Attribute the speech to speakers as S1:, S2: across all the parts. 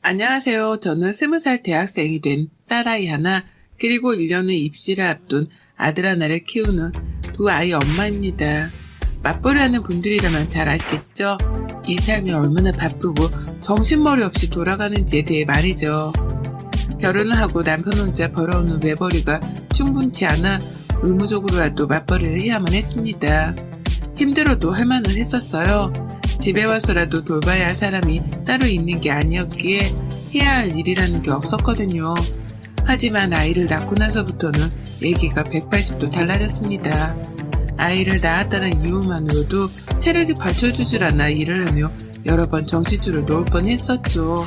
S1: 안녕하세요. 저는 20살 대학생이 된 딸아이 하나, 그리고 1년 후 입시를 앞둔 아들 하나를 키우는 두 아이 엄마입니다. 맞벌이 하는 분들이라면 잘 아시겠죠? 이 삶이 얼마나 바쁘고 정신머리 없이 돌아가는지에 대해 말이죠. 결혼을 하고 남편 혼자 벌어오는 외벌이가 충분치 않아 의무적으로라도 맞벌이를 해야만 했습니다. 힘들어도 할 만은 했었어요. 집에 와서라도 돌봐야 할 사람이 따로 있는 게 아니었기에 해야 할 일이라는 게 없었거든요. 하지만 아이를 낳고 나서부터는 얘기가 180도 달라졌습니다. 아이를 낳았다는 이유만으로도 체력이 받쳐주질 않아 일을 하며 여러 번 정신줄을 놓을 뻔했었죠.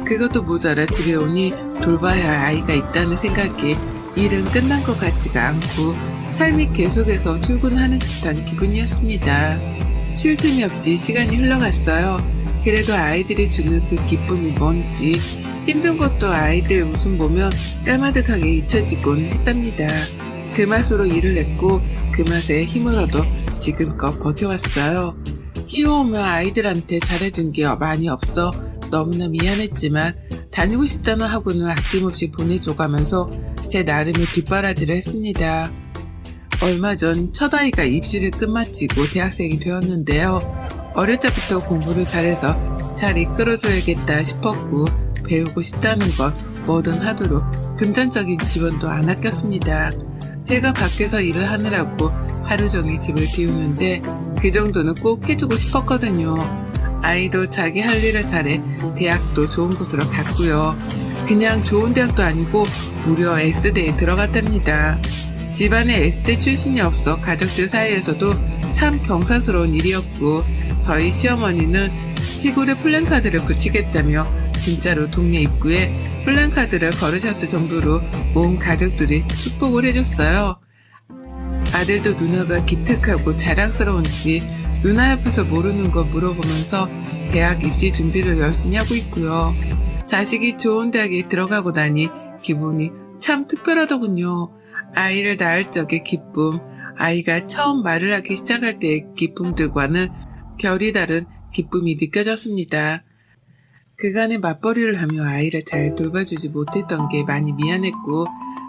S1: 그것도 모자라 집에 오니 돌봐야 할 아이가 있다는 생각에 일은 끝난 것 같지가 않고 삶이 계속해서 출근하는 듯한 기분이었습니다. 쉴 틈이 없이 시간이 흘러갔어요. 그래도 아이들이 주는 그 기쁨이 뭔지 힘든 것도 아이들 웃음 보면 까마득하게 잊혀지곤 했답니다. 그 맛으로 일을 했고 그 맛에 힘을 얻어 지금껏 버텨왔어요. 키워오면 아이들한테 잘해준 게 많이 없어 너무나 미안했지만 다니고 싶다는 학원을 아낌없이 보내줘가면서 제 나름의 뒷바라지를 했습니다. 얼마 전 첫아이가 입시를 끝마치고 대학생이 되었는데요. 어릴 적부터 공부를 잘해서 잘 이끌어줘야겠다 싶었고 배우고 싶다는 건 뭐든 하도록 금전적인 지원도 안 아꼈습니다. 제가 밖에서 일을 하느라고 하루 종일 집을 비우는데 그 정도는 꼭 해주고 싶었거든요. 아이도 자기 할 일을 잘해 대학도 좋은 곳으로 갔고요. 그냥 좋은 대학도 아니고 무려 S대에 들어갔답니다. 집안에 S대 출신이 없어 가족들 사이에서도 참 경사스러운 일이었고 저희 시어머니는 시골에 플랜카드를 붙이겠다며 진짜로 동네 입구에 플랜카드를 걸으셨을 정도로 온 가족들이 축복을 해줬어요. 아들도 누나가 기특하고 자랑스러운지 누나 옆에서 모르는 거 물어보면서 대학 입시 준비를 열심히 하고 있고요. 자식이 좋은 대학에 들어가고 나니 기분이 참 특별하더군요. 아이를 낳을 적의 기쁨, 아이가 처음 말을 하기 시작할 때의 기쁨들과는 결이 다른 기쁨이 느껴졌습니다. 그간의 맞벌이를 하며 아이를 잘 돌봐주지 못했던 게 많이 미안했고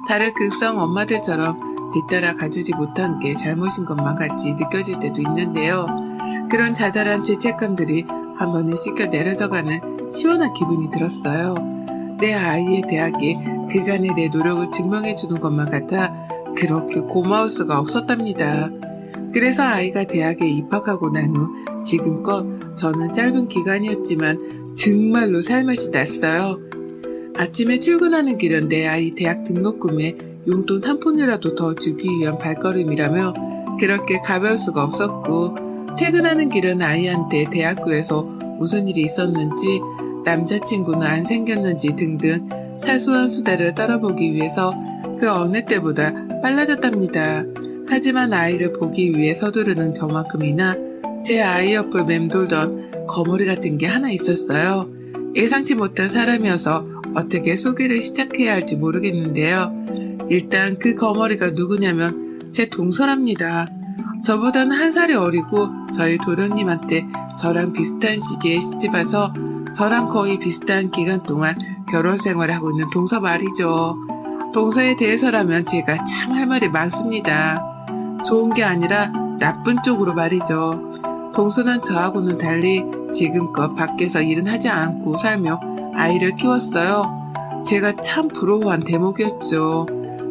S1: 다른 극성 엄마들처럼 뒤따라 가주지 못한 게 잘못인 것만 같이 느껴질 때도 있는데요. 그런 자잘한 죄책감들이 한 번에 씻겨 내려져가는 시원한 기분이 들었어요. 내 아이의 대학에 그간의 내 노력을 증명해주는 것만 같아 그렇게 고마울 수가 없었답니다. 그래서 아이가 대학에 입학하고 난 후 지금껏 저는 짧은 기간이었지만 정말로 살맛이 났어요. 아침에 출근하는 길은 내 아이 대학 등록금에 용돈 한 푼이라도 더 주기 위한 발걸음이라며 그렇게 가벼울 수가 없었고 퇴근하는 길은 아이한테 대학교에서 무슨 일이 있었는지 남자친구는 안 생겼는지 등등 사소한 수다를 떨어보기 위해서 그 어느 때보다 빨라졌답니다. 하지만 아이를 보기 위해 서두르는 저만큼이나 제 아이 옆을 맴돌던 거머리 같은 게 하나 있었어요. 예상치 못한 사람이어서 어떻게 소개를 시작해야 할지 모르겠는데요. 일단 그 거머리가 누구냐면 제 동서랍니다. 저보다는 한 살이 어리고 저희 도련님한테 저랑 비슷한 시기에 시집와서 저랑 거의 비슷한 기간 동안 결혼 생활을 하고 있는 동서 말이죠. 동서에 대해서라면 제가 참 할 말이 많습니다. 좋은 게 아니라 나쁜 쪽으로 말이죠. 동서는 저하고는 달리 지금껏 밖에서 일은 하지 않고 살며 아이를 키웠어요. 제가 참 부러워한 대목이었죠.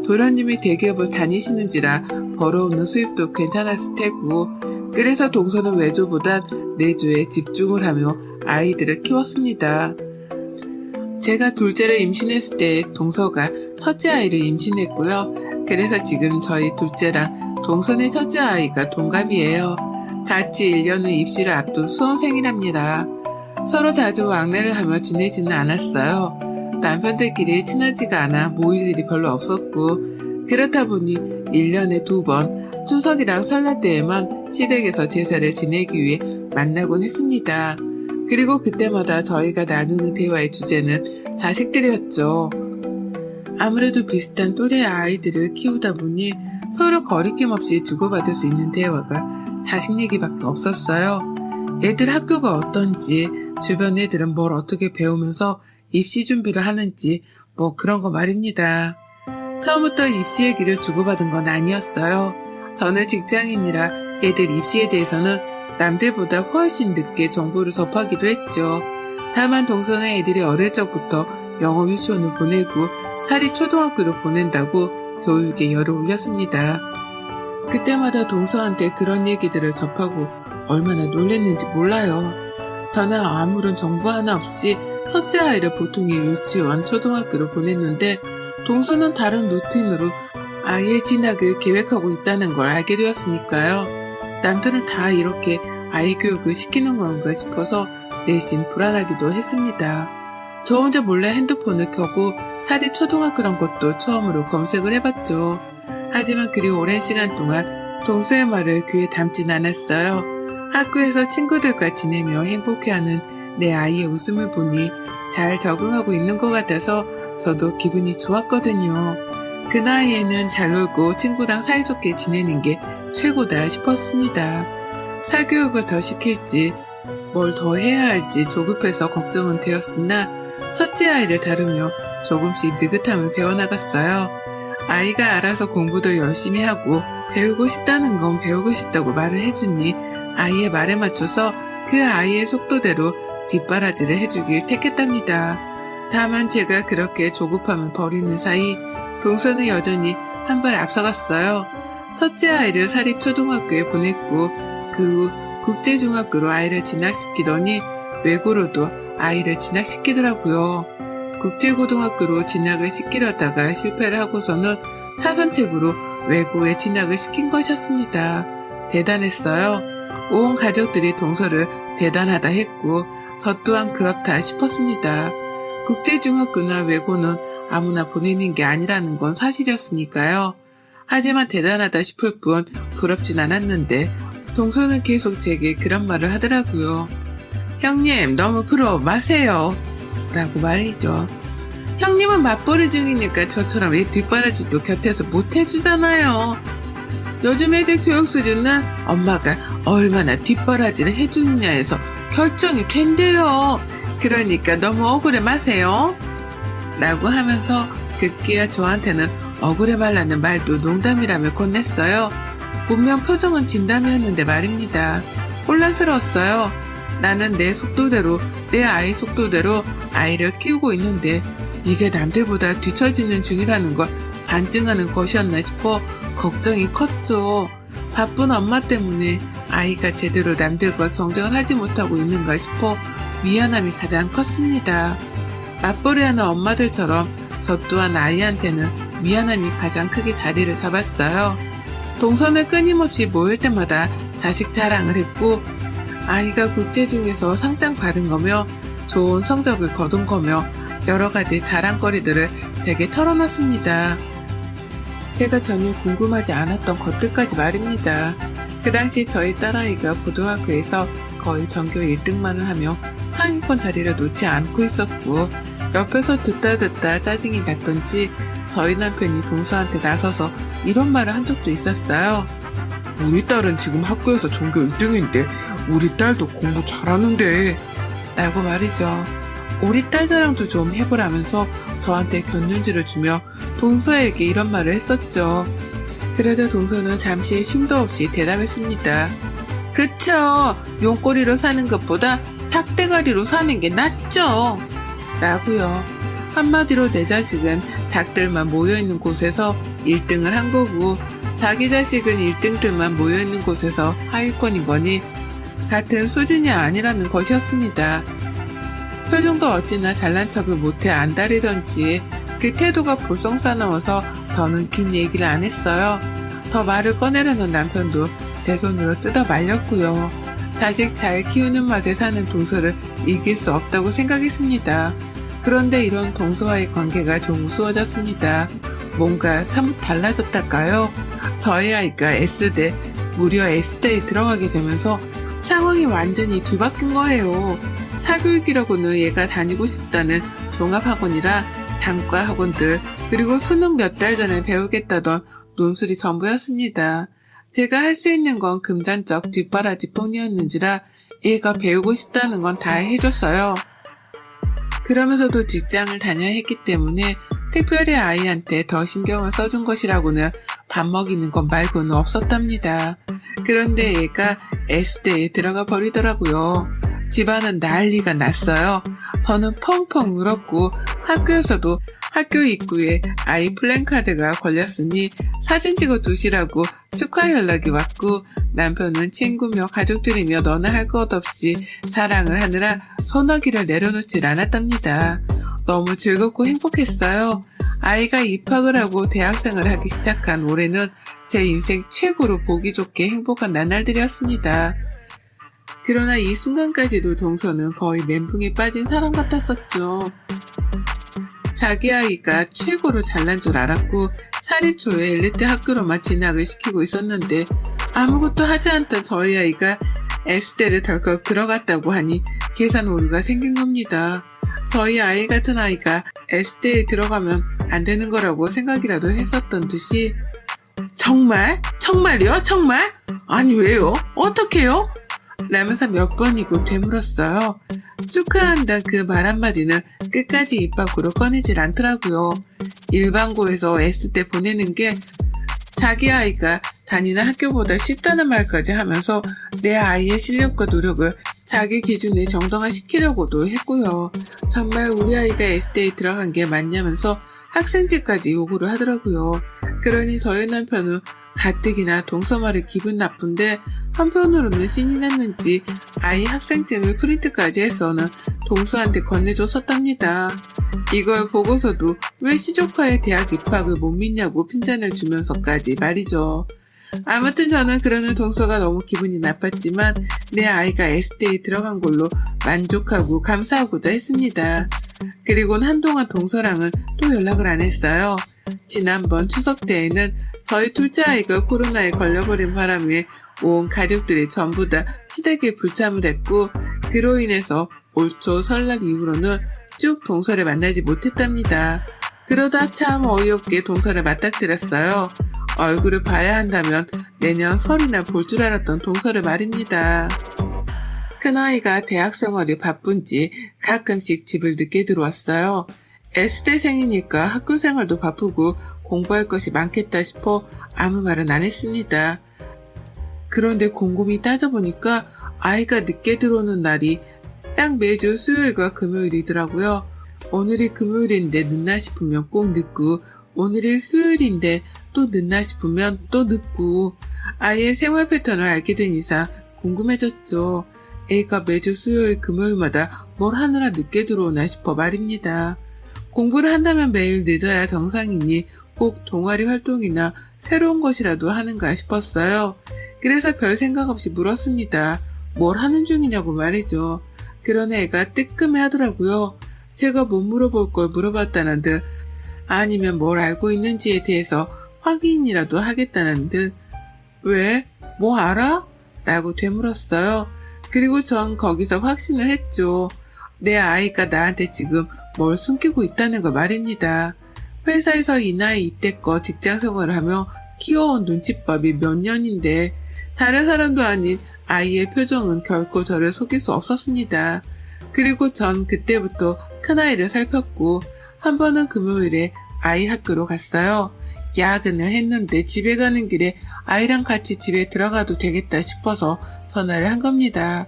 S1: 도련님이 대기업을 다니시는지라 벌어오는 수입도 괜찮았을 테고 그래서 동서는 외조보단 내조에 집중을 하며 아이들을 키웠습니다. 제가 둘째를 임신했을 때 동서가 첫째 아이를 임신했고요. 그래서 지금 저희 둘째랑 동서의 첫째 아이가 동갑이에요. 같이 1년 후 입시를 앞둔 수험생이랍니다. 서로 자주 왕래를 하며 지내지는 않았어요. 남편들끼리 친하지가 않아 모일 일이 별로 없었고 그렇다 보니 1년에 2번 추석이랑 설날 때에만 시댁에서 제사를 지내기 위해 만나곤 했습니다. 그리고 그때마다 저희가 나누는 대화의 주제는 자식들이었죠. 아무래도 비슷한 또래의 아이들을 키우다 보니 서로 거리낌 없이 주고받을 수 있는 대화가 자식 얘기밖에 없었어요. 애들 학교가 어떤지, 주변 애들은 뭘 어떻게 배우면서 입시 준비를 하는지 뭐 그런 거 말입니다. 처음부터 입시 얘기를 주고받은 건 아니었어요. 저는 직장인이라 애들 입시에 대해서는 남들보다 훨씬 늦게 정보를 접하기도 했죠. 다만 동서는 애들이 어릴 적부터 영어 유치원을 보내고 사립 초등학교도 보낸다고 교육에 열을 올렸습니다. 그때마다 동서한테 그런 얘기들을 접하고 얼마나 놀랬는지 몰라요. 저는 아무런 정보 하나 없이 첫째 아이를 보통의 유치원, 초등학교로 보냈는데 동서는 다른 루틴으로 아이의 진학을 계획하고 있다는 걸 알게 되었으니까요. 남들은 다 이렇게 아이 교육을 시키는 건가 싶어서 내심 불안하기도 했습니다. 저 혼자 몰래 핸드폰을 켜고 사립 초등학교란 것도 처음으로 검색을 해봤죠. 하지만 그리 오랜 시간 동안 동서의 말을 귀에 담진 않았어요. 학교에서 친구들과 지내며 행복해하는 내 아이의 웃음을 보니 잘 적응하고 있는 것 같아서 저도 기분이 좋았거든요. 그 나이에는 잘 놀고 친구랑 사이좋게 지내는 게 최고다 싶었습니다. 사교육을 더 시킬지 뭘 더 해야 할지 조급해서 걱정은 되었으나 첫째 아이를 다루며 조금씩 느긋함을 배워나갔어요. 아이가 알아서 공부도 열심히 하고 배우고 싶다는 건 배우고 싶다고 말을 해주니 아이의 말에 맞춰서 그 아이의 속도대로 뒷바라지를 해주길 택했답니다. 다만 제가 그렇게 조급함을 버리는 사이 동서는 여전히 한 발 앞서갔어요. 첫째 아이를 사립초등학교에 보냈고 그 후 국제중학교로 아이를 진학시키더니 외고로도 아이를 진학시키더라고요. 국제고등학교로 진학을 시키려다가 실패를 하고서는 차선책으로 외고에 진학을 시킨 것이었습니다. 대단했어요. 온 가족들이 동서를 대단하다 했고 저 또한 그렇다 싶었습니다. 국제중학교나 외고는 아무나 보내는 게 아니라는 건 사실이었으니까요. 하지만 대단하다 싶을 뿐 부럽진 않았는데 동서는 계속 제게 그런 말을 하더라고요. 형님 너무 부러워 마세요 라고 말이죠. 형님은 맞벌이 중이니까 저처럼 애 뒷바라지도 곁에서 못 해주잖아요. 요즘 애들 교육 수준은 엄마가 얼마나 뒷바라지를 해주느냐에서 결정이 된대요. 그러니까 너무 억울해 마세요 라고 하면서 급기야 저한테는 억울해 말라는 말도 농담이라며 건넸어요. 분명 표정은 진담이었는데 말입니다. 혼란스러웠어요. 나는 내 속도대로 내 아이 속도대로 아이를 키우고 있는데 이게 남들보다 뒤처지는 중이라는 걸 반증하는 것이었나 싶어 걱정이 컸죠. 바쁜 엄마 때문에 아이가 제대로 남들과 경쟁을 하지 못하고 있는가 싶어 미안함이 가장 컸습니다. 맞벌이하는 엄마들처럼 저 또한 아이한테는 미안함이 가장 크게 자리를 잡았어요. 동서는 끊임없이 모일 때마다 자식 자랑을 했고 아이가 국제중에서 상장 받은 거며 좋은 성적을 거둔 거며 여러 가지 자랑거리들을 제게 털어놨습니다. 제가 전혀 궁금하지 않았던 것들까지 말입니다. 그 당시 저희 딸아이가 고등학교에서 거의 전교 1등만을 하며 상위권 자리를 놓지 않고 있었고 옆에서 듣다 짜증이 났던지 저희 남편이 동서한테 나서서 이런 말을 한 적도 있었어요. 우리 딸은 지금 학교에서 전교 1등인데 우리 딸도 공부 잘하는데 라고 말이죠. 우리 딸 자랑도 좀 해보라면서 저한테 곁눈질을 주며 동서에게 이런 말을 했었죠. 그러자 동서는 잠시 쉼도 없이 대답했습니다. 그쵸, 용꼬리로 사는 것보다 닭대가리로 사는 게 낫죠 라고요. 한마디로 내 자식은 닭들만 모여있는 곳에서 1등을 한 거고 자기 자식은 1등들만 모여있는 곳에서 하위권인 거니 같은 수준이 아니라는 것이었습니다. 표정도 어찌나 잘난 척을 못해 안달이던지 그 태도가 볼썽사나워서 더는 긴 얘기를 안 했어요. 더 말을 꺼내려는 남편도 제 손으로 뜯어 말렸고요. 자식 잘 키우는 맛에 사는 동서를 이길 수 없다고 생각했습니다. 그런데 이런 동서와의 관계가 좀 우스워졌습니다. 뭔가 사뭇 달라졌달까요? 저희 아이가 S대, 무려 S대에 들어가게 되면서 상황이 완전히 뒤바뀐 거예요. 사교육이라고는 얘가 다니고 싶다는 종합학원이라 단과 학원들 그리고 수능 몇 달 전에 배우겠다던 논술이 전부였습니다. 제가 할 수 있는 건 금전적 뒷바라지 뿐이었는지라 얘가 배우고 싶다는 건 다 해줬어요. 그러면서도 직장을 다녀야 했기 때문에 특별히 아이한테 더 신경을 써준 것이라고는 밥 먹이는 것 말고는 없었답니다. 그런데 얘가 S대에 들어가 버리더라고요. 집안은 난리가 났어요. 저는 펑펑 울었고 학교에서도 학교 입구에 아이 플랜카드가 걸렸으니 사진 찍어 두시라고 축하 연락이 왔고 남편은 친구며 가족들이며 너나 할 것 없이 사랑을 하느라 소나기를 내려놓질 않았답니다. 너무 즐겁고 행복했어요. 아이가 입학을 하고 대학생을 하기 시작한 올해는 제 인생 최고로 보기 좋게 행복한 나날들이었습니다. 그러나 이 순간까지도 동서는 거의 멘붕에 빠진 사람 같았었죠. 자기 아이가 최고로 잘난 줄 알았고 사립초에 엘리트 학교로만 진학을 시키고 있었는데 아무것도 하지 않던 저희 아이가 S대를 덜컥 들어갔다고 하니 계산 오류가 생긴 겁니다. 저희 아이 같은 아이가 S대에 들어가면 안 되는 거라고 생각이라도 했었던 듯이 정말? 정말요? 정말? 아니 왜요? 어떡해요? 라면서 몇 번이고 되물었어요. 축하한다 그 말 한마디는 끝까지 입 밖으로 꺼내질 않더라고요. 일반고에서 S대 보내는 게 자기 아이가 다니는 학교보다 쉽다는 말까지 하면서 내 아이의 실력과 노력을 자기 기준에 정당화시키려고도 했고요. 정말 우리 아이가 S대에 들어간 게 맞냐면서 학생증까지 요구를 하더라고요. 그러니 저희 남편은 가뜩이나 동서 말이 기분 나쁜데 한편으로는 신이 났는지 아이 학생증을 프린트까지 해서는 동서한테 건네줬었답니다. 이걸 보고서도 왜 시조카의 대학 입학을 못 믿냐고 핀잔을 주면서까지 말이죠. 아무튼 저는 그러는 동서가 너무 기분이 나빴지만 내 아이가 S대에 들어간 걸로 만족하고 감사하고자 했습니다. 그리고는 한동안 동서랑은 또 연락을 안 했어요. 지난번 추석 때에는 저희 둘째 아이가 코로나에 걸려버린 바람에 온 가족들이 전부 다 시댁에 불참을 했고 그로 인해서 올 초 설날 이후로는 쭉 동서를 만나지 못했답니다. 그러다 참 어이없게 동서를 맞닥뜨렸어요. 얼굴을 봐야 한다면 내년 설이나 볼 줄 알았던 동서를 말입니다. 큰아이가 대학생활이 바쁜지 가끔씩 집을 늦게 들어왔어요. S대생이니까 학교생활도 바쁘고 공부할 것이 많겠다 싶어 아무 말은 안 했습니다. 그런데 곰곰이 따져보니까 아이가 늦게 들어오는 날이 딱 매주 수요일과 금요일이더라고요. 오늘이 금요일인데 늦나 싶으면 꼭 늦고 오늘이 수요일인데 또 늦나 싶으면 또 늦고 아이의 생활 패턴을 알게 된 이상 궁금해졌죠. 애가 매주 수요일 금요일마다 뭘 하느라 늦게 들어오나 싶어 말입니다. 공부를 한다면 매일 늦어야 정상이니 꼭 동아리 활동이나 새로운 것이라도 하는가 싶었어요. 그래서 별 생각 없이 물었습니다. 뭘 하는 중이냐고 말이죠. 그런 애가 뜨끔해 하더라고요. 제가 못 물어볼 걸 물어봤다는 듯 아니면 뭘 알고 있는지에 대해서 확인이라도 하겠다는 듯 왜? 뭐 알아? 라고 되물었어요. 그리고 전 거기서 확신을 했죠. 내 아이가 나한테 지금 뭘 숨기고 있다는 거 말입니다. 회사에서 이 나이 이때껏 직장생활을 하며 키워온 눈칫밥이 몇 년인데 다른 사람도 아닌 아이의 표정은 결코 저를 속일 수 없었습니다. 그리고 전 그때부터 큰아이를 살폈고 한 번은 금요일에 아이 학교로 갔어요. 야근을 했는데 집에 가는 길에 아이랑 같이 집에 들어가도 되겠다 싶어서 전화를 한 겁니다.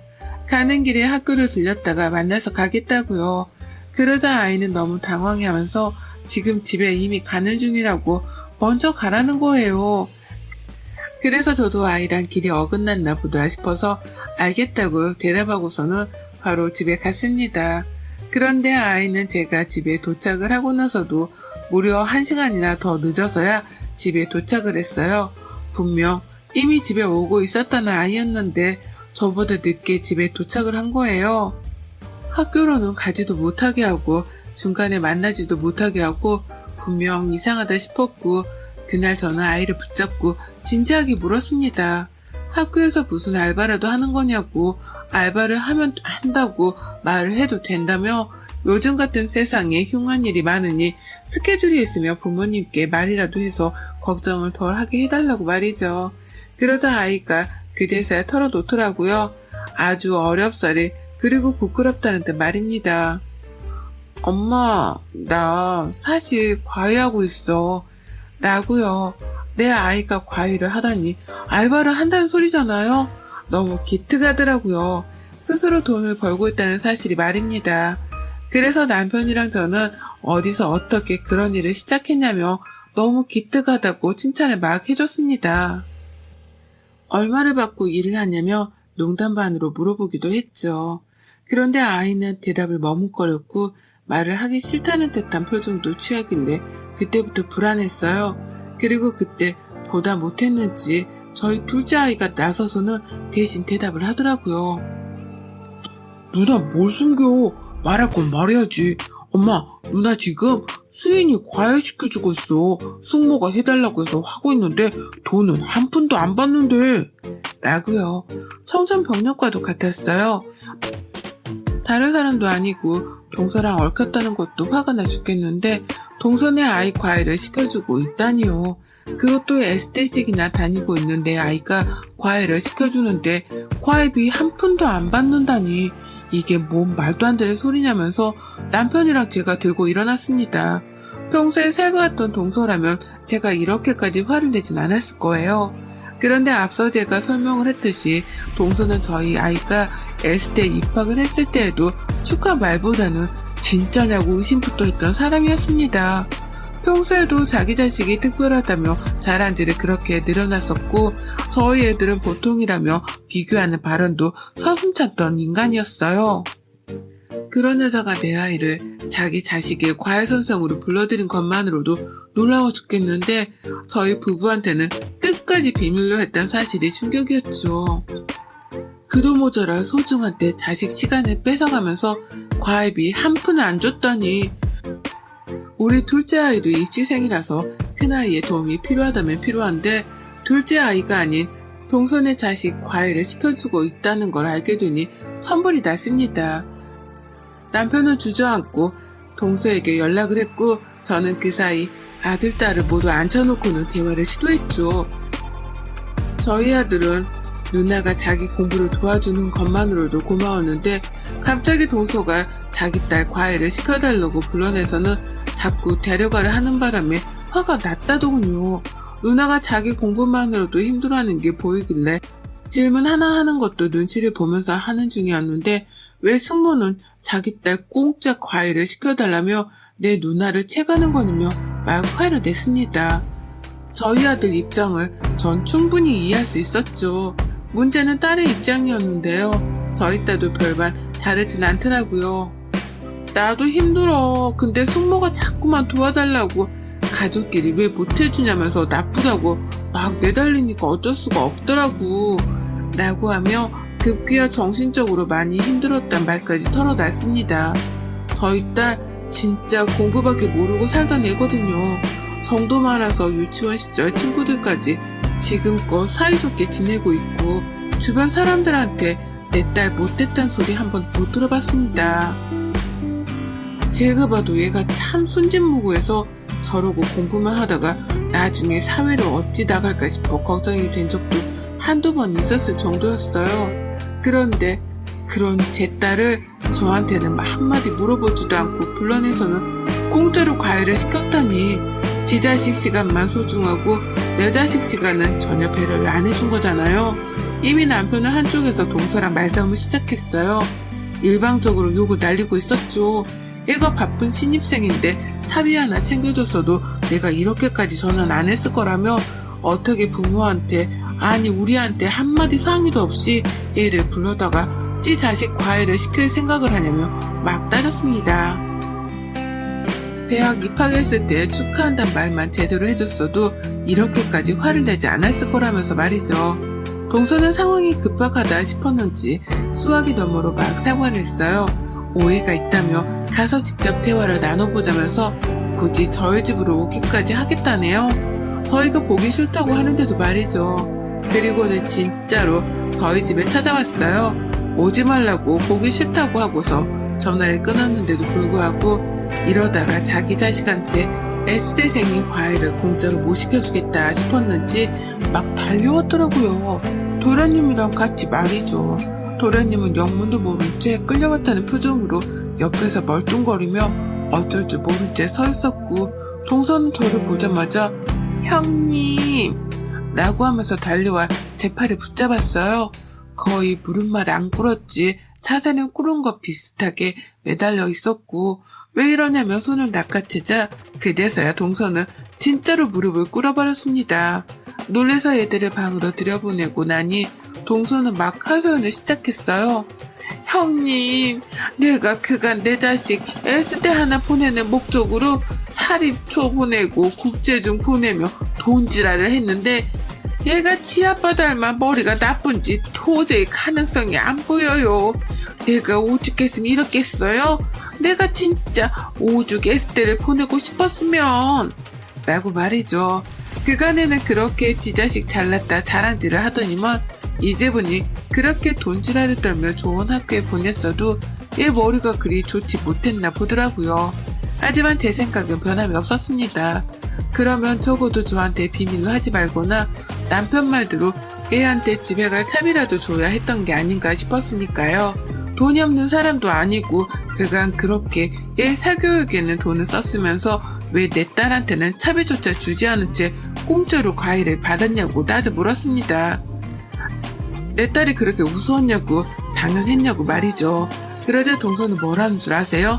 S1: 가는 길에 학교를 들렸다가 만나서 가겠다고요. 그러자 아이는 너무 당황해하면서 지금 집에 이미 가는 중이라고 먼저 가라는 거예요. 그래서 저도 아이랑 길이 어긋났나 보다 싶어서 알겠다고 대답하고서는 바로 집에 갔습니다. 그런데 아이는 제가 집에 도착을 하고 나서도 무려 1시간이나 더 늦어서야 집에 도착을 했어요. 분명 이미 집에 오고 있었다는 아이였는데 저보다 늦게 집에 도착을 한 거예요. 학교로는 가지도 못하게 하고 중간에 만나지도 못하게 하고 분명 이상하다 싶었고 그날 저는 아이를 붙잡고 진지하게 물었습니다. 학교에서 무슨 알바라도 하는 거냐고 알바를 하면 한다고 말을 해도 된다며 요즘 같은 세상에 흉한 일이 많으니 스케줄이 있으면 부모님께 말이라도 해서 걱정을 덜 하게 해달라고 말이죠. 그러자 아이가 그제서야 털어놓더라고요. 아주 어렵사리 그리고 부끄럽다는 듯 말입니다. 엄마, 나 사실 과외하고 있어. 라고요. 내 아이가 과외를 하다니 알바를 한다는 소리잖아요. 너무 기특하더라고요. 스스로 돈을 벌고 있다는 사실이 말입니다. 그래서 남편이랑 저는 어디서 어떻게 그런 일을 시작했냐며 너무 기특하다고 칭찬을 막 해줬습니다. 얼마를 받고 일을 하냐며 농담 반으로 물어보기도 했죠. 그런데 아이는 대답을 머뭇거렸고 말을 하기 싫다는 듯한 표정도 취하길래 그때부터 불안했어요. 그리고 그때 보다 못했는지 저희 둘째 아이가 나서서는 대신 대답을 하더라고요. 누나 뭘 숨겨? 말할 건 말해야지. 엄마, 누나 지금 수인이 과외시켜주고 있어. 숙모가 해달라고 해서 하고 있는데 돈은 한 푼도 안 받는데. 라고요. 청천벽력과도 같았어요. 다른 사람도 아니고 동서랑 얽혔다는 것도 화가 나 죽겠는데 동서네 아이 과외를 시켜주고 있다니요. 그것도 에스테식이나 다니고 있는 내 아이가 과외를 시켜주는데 과외비 한 푼도 안 받는다니 이게 뭔 말도 안 되는 소리냐면서 남편이랑 제가 들고 일어났습니다. 평소에 살가웠던 동서라면 제가 이렇게까지 화를 내진 않았을 거예요. 그런데 앞서 제가 설명을 했듯이 동서는 저희 아이가 에스테 입학을 했을 때에도 축하 말보다는 진짜냐고 의심부터 했던 사람이었습니다. 평소에도 자기 자식이 특별하다며 자랑질을 그렇게 늘어났었고 저희 애들은 보통이라며 비교하는 발언도 서슴찮던 인간이었어요. 그런 여자가 내 아이를 자기 자식의 과외선생으로 불러들인 것만으로도 놀라워 죽겠는데 저희 부부한테는 끝까지 비밀로 했던 사실이 충격이었죠. 그도 모자라 소중한 때 자식 시간을 뺏어가면서 과외비 한 푼을 안 줬다니. 우리 둘째 아이도 입시생이라서 큰아이의 도움이 필요하다면 필요한데 둘째 아이가 아닌 동선의 자식 과외를 시켜주고 있다는 걸 알게 되니 천불이 났습니다. 남편은 주저앉고 동서에게 연락을 했고 저는 그 사이 아들, 딸을 모두 앉혀놓고는 대화를 시도했죠. 저희 아들은 누나가 자기 공부를 도와주는 것만으로도 고마웠는데 갑자기 동서가 자기 딸 과외를 시켜달라고 불러내서는 자꾸 데려가려 하는 바람에 화가 났다더군요. 누나가 자기 공부만으로도 힘들어하는 게 보이길래 질문 하나 하는 것도 눈치를 보면서 하는 중이었는데 왜 숙모는 자기 딸 공짜 과외를 시켜달라며 내 누나를 채가는 거냐며 막 화를 냈습니다. 저희 아들 입장을 전 충분히 이해할 수 있었죠. 문제는 딸의 입장이었는데요. 저희 딸도 별반 다르진 않더라고요. 나도 힘들어. 근데 숙모가 자꾸만 도와달라고 가족끼리 왜 못해주냐면서 나쁘다고 막 매달리니까 어쩔 수가 없더라고. 라고 하며 급기야 정신적으로 많이 힘들었단 말까지 털어놨습니다. 저희 딸 진짜 공부밖에 모르고 살던 애거든요. 정도 많아서 유치원 시절 친구들까지 지금껏 사이좋게 지내고 있고 주변 사람들한테 내 딸 못됐단 소리 한번 못 들어봤습니다. 제가 봐도 얘가 참 순진무구해서 저러고 공부만 하다가 나중에 사회를 어찌 나갈까 싶어 걱정이 된 적도 한두 번 있었을 정도였어요. 그런데 그런 제 딸을 저한테는 한마디 물어보지도 않고 불러내서는 공짜로 과외를 시켰다니 지 자식 시간만 소중하고 내 자식 시간은 전혀 배려를 안 해준 거잖아요. 이미 남편은 한쪽에서 동서랑 말싸움을 시작했어요. 일방적으로 욕을 날리고 있었죠. 애가 바쁜 신입생인데 사비 하나 챙겨줬어도 내가 이렇게까지 전화는 안 했을 거라며 어떻게 부모한테 아니 우리한테 한마디 상의도 없이 애를 불러다가 지 자식 과외를 시킬 생각을 하냐며 막 따졌습니다. 대학 입학했을 때 축하한다는 말만 제대로 해줬어도 이렇게까지 화를 내지 않았을 거라면서 말이죠. 동서는 상황이 급박하다 싶었는지 수화기 너머로 막 사과를 했어요. 오해가 있다며 가서 직접 대화를 나눠보자면서 굳이 저희 집으로 오기까지 하겠다네요. 저희가 보기 싫다고 하는데도 말이죠. 그리고는 진짜로 저희 집에 찾아왔어요. 오지 말라고 보기 싫다고 하고서 전화를 끊었는데도 불구하고 이러다가 자기 자식한테 S대생이 과외를 공짜로 못 시켜주겠다 싶었는지 막 달려왔더라고요. 도련님이랑 같이 말이죠. 도련님은 영문도 모른 채 끌려왔다는 표정으로 옆에서 멀뚱거리며 어쩔 줄 모른 채 서 있었고 동서는 저를 보자마자 형님 라고 하면서 달려와 제 팔을 붙잡았어요. 거의 무릎만 안 꿇었지 자세는 꿇은 것 비슷하게 매달려 있었고 왜 이러냐며 손을 낚아채자 그제서야 동서는 진짜로 무릎을 꿇어버렸습니다. 놀래서 애들을 방으로 들여보내고 나니 동서는 막 하소연을 시작했어요. 형님, 내가 그간 내 자식 S대 하나 보내는 목적으로 사립초 보내고 국제중 보내며 돈지랄을 했는데 얘가 지아빠 닮아 머리가 나쁜지 도저히 가능성이 안 보여요. 내가 오죽했으면 이렇겠어요? 내가 진짜 오죽 S대를 보내고 싶었으면 라고 말이죠. 그간에는 그렇게 지 자식 잘났다 자랑질을 하더니만 이제 보니 그렇게 돈지랄을 떨며 좋은 학교에 보냈어도 얘 머리가 그리 좋지 못했나 보더라고요. 하지만 제 생각은 변함이 없었습니다. 그러면 적어도 저한테 비밀로 하지 말거나 남편 말대로 애한테 집에 갈 차비라도 줘야 했던 게 아닌가 싶었으니까요. 돈이 없는 사람도 아니고 그간 그렇게 얘 사교육에는 돈을 썼으면서 왜 내 딸한테는 차비조차 주지 않은 채 공짜로 과일을 받았냐고 따져 물었습니다. 내 딸이 그렇게 우스웠냐고 당연했냐고 말이죠. 그러자 동서는 뭐라는 줄 아세요?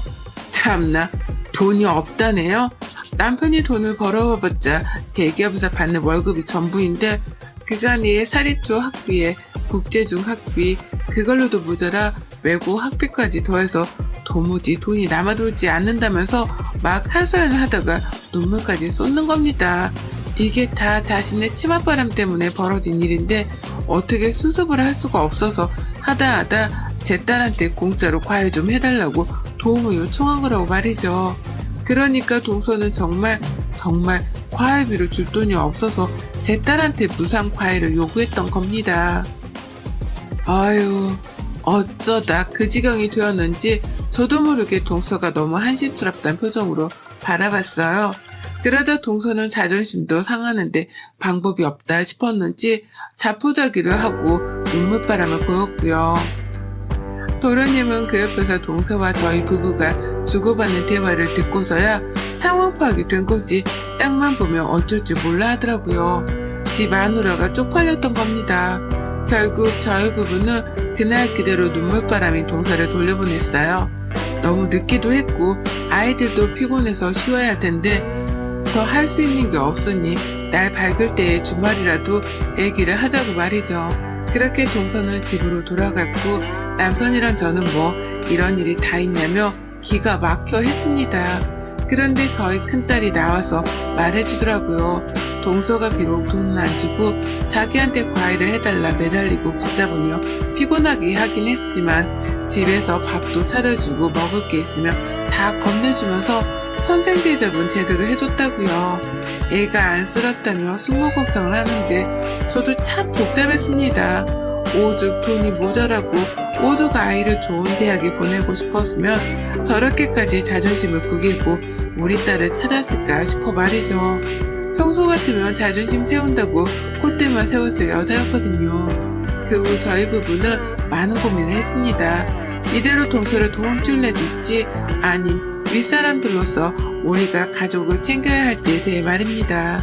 S1: 참나 돈이 없다네요. 남편이 돈을 벌어와봤자 대기업에서 받는 월급이 전부인데 그간의 사립초 학비에 국제중 학비 그걸로도 모자라 외국 학비까지 더해서 도무지 돈이 남아돌지 않는다면서 막 하소연을 하다가 눈물까지 쏟는 겁니다. 이게 다 자신의 치맛바람 때문에 벌어진 일인데 어떻게 수습을 할 수가 없어서 하다 제 딸한테 공짜로 과일 좀 해달라고 도움을 요청한 거라고 말이죠. 그러니까 동서는 정말 과일비를 줄 돈이 없어서 제 딸한테 무상 과일을 요구했던 겁니다. 아유 어쩌다 그 지경이 되었는지 저도 모르게 동서가 너무 한심스럽다는 표정으로 바라봤어요. 그러자 동서는 자존심도 상하는데 방법이 없다 싶었는지 자포자기를 하고 눈물바람을 보였고요. 도련님은 그 옆에서 동서와 저희 부부가 주고받는 대화를 듣고서야 상황 파악이 된 건지 땅만 보면 어쩔 줄 몰라 하더라고요. 집 마누라가 쪽팔렸던 겁니다. 결국 저희 부부는 그날 그대로 눈물바람인 동서를 돌려보냈어요. 너무 늦기도 했고 아이들도 피곤해서 쉬어야 할 텐데 더 할 수 있는 게 없으니 날 밝을 때의 주말이라도 애기를 하자고 말이죠. 그렇게 동서는 집으로 돌아갔고 남편이랑 저는 뭐 이런 일이 다 있냐며 기가 막혀 했습니다. 그런데 저희 큰딸이 나와서 말해주더라고요. 동서가 비록 돈은 안 주고 자기한테 과일을 해달라 매달리고 붙잡으며 피곤하게 하긴 했지만 집에서 밥도 차려주고 먹을 게 있으면 다 건네주면서 선생 대접은 제대로 해줬다고요. 애가 안쓰럽다며 숙모 걱정을 하는데 저도 참 복잡했습니다. 오죽 돈이 모자라고 오죽 아이를 좋은 대학에 보내고 싶었으면 저렇게까지 자존심을 구기고 우리 딸을 찾았을까 싶어 말이죠. 평소 같으면 자존심 세운다고 콧대만 세웠을 여자였거든요. 그 후 저희 부부는 많은 고민을 했습니다. 이대로 동서를 도움줄 내줄지 아님 윗사람들로서 우리가 가족을 챙겨야 할지에 대해 말입니다.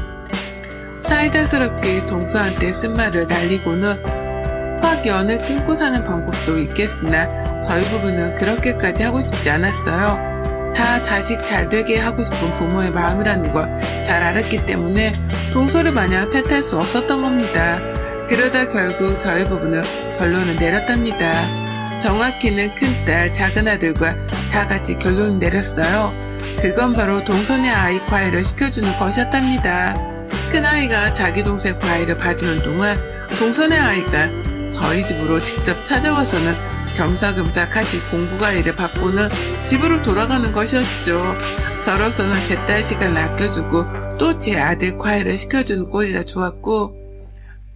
S1: 사이다스럽게 동서한테 쓴 말을 날리고는 확 연을 끊고 사는 방법도 있겠으나 저희 부부는 그렇게까지 하고 싶지 않았어요. 다 자식 잘 되게 하고 싶은 부모의 마음이라는 걸 잘 알았기 때문에 동서를 마냥 탓할 수 없었던 겁니다. 그러다 결국 저희 부부는 결론을 내렸답니다. 정확히는 큰딸, 작은아들과 다 같이 결론을 내렸어요. 그건 바로 동선의 아이 과일을 시켜주는 것이었답니다. 큰아이가 자기 동생 과일을 봐주는 동안 동선의 아이가 저희 집으로 직접 찾아와서는 겸사겸사 같이 공부 과일을 받고는 집으로 돌아가는 것이었죠. 저로서는 제 딸 시간을 아껴주고 또 제 아들 과일을 시켜주는 꼴이라 좋았고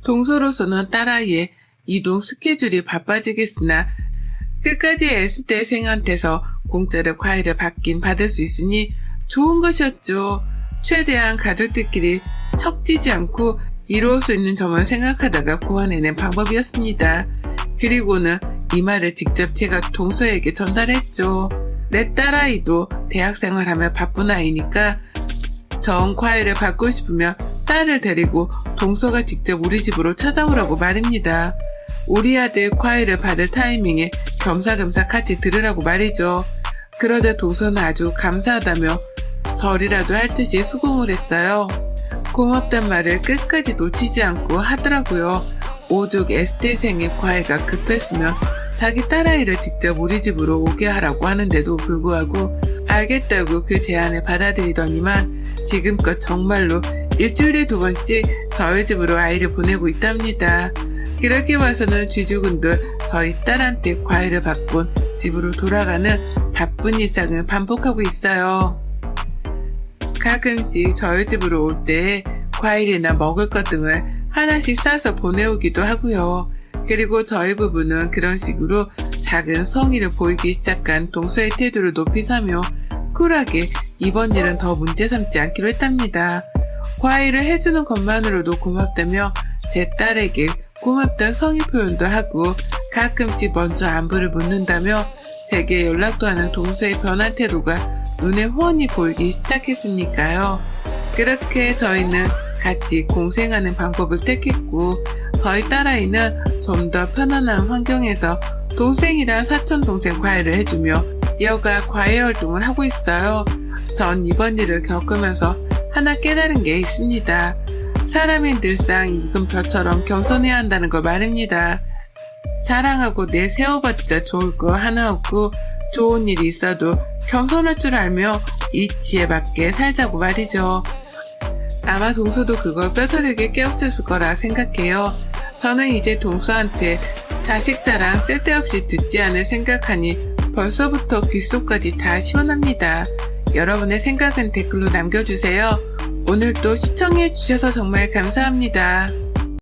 S1: 동서로서는 딸아이의 이동 스케줄이 바빠지겠으나 끝까지 S대생한테서 공짜로 과일을 받긴 받을 수 있으니 좋은 것이었죠. 최대한 가족들끼리 척지지 않고 이루어 수 있는 점을 생각하다가 고안해낸 방법이었습니다. 그리고는 이 말을 직접 제가 동서에게 전달했죠. 내 딸아이도 대학생활하며 바쁜 아이니까 정 과외를 받고 싶으면 딸을 데리고 동서가 직접 우리 집으로 찾아오라고 말입니다. 우리 아들 과외를 받을 타이밍에 겸사겸사 같이 들으라고 말이죠. 그러자 동서는 아주 감사하다며 절이라도 할 듯이 수긍을 했어요. 고맙단 말을 끝까지 놓치지 않고 하더라고요. 오죽 에스테생의 과외가 급했으면 자기 딸아이를 직접 우리 집으로 오게 하라고 하는데도 불구하고 알겠다고 그 제안을 받아들이더니만 지금껏 정말로 일주일에 2번씩 저희 집으로 아이를 보내고 있답니다. 그렇게 봐서는 쥐죽은들 저희 딸한테 과외를 받곤 집으로 돌아가는 바쁜 일상을 반복하고 있어요. 가끔씩 저희 집으로 올 때 과일이나 먹을 것 등을 하나씩 싸서 보내오기도 하고요. 그리고 저희 부부는 그런 식으로 작은 성의를 보이기 시작한 동서의 태도를 높이 사며 쿨하게 이번 일은 더 문제 삼지 않기로 했답니다. 과일을 해주는 것만으로도 고맙다며 제 딸에게 고맙다는 성의 표현도 하고 가끔씩 먼저 안부를 묻는다며 제게 연락도 하는 동서의 변한 태도가 눈에 훤히 보이기 시작했으니까요. 그렇게 저희는 같이 공생하는 방법을 택했고 저희 딸아이는 좀 더 편안한 환경에서 동생이랑 사촌동생 과외를 해주며 여가 과외 활동을 하고 있어요. 전 이번 일을 겪으면서 하나 깨달은 게 있습니다. 사람이 늘상 익은 벼처럼 겸손해야 한다는 걸 말입니다. 자랑하고 내세워봤자 좋을 거 하나 없고 좋은 일이 있어도 겸손할 줄 알며 이치에 맞게 살자고 말이죠. 아마 동서도 그걸 뼈저리게 깨우쳤을 거라 생각해요. 저는 이제 동서한테 자식 자랑 쓸데없이 듣지 않을 생각하니 벌써부터 귓속까지 다 시원합니다. 여러분의 생각은 댓글로 남겨주세요. 오늘도 시청해주셔서 정말 감사합니다.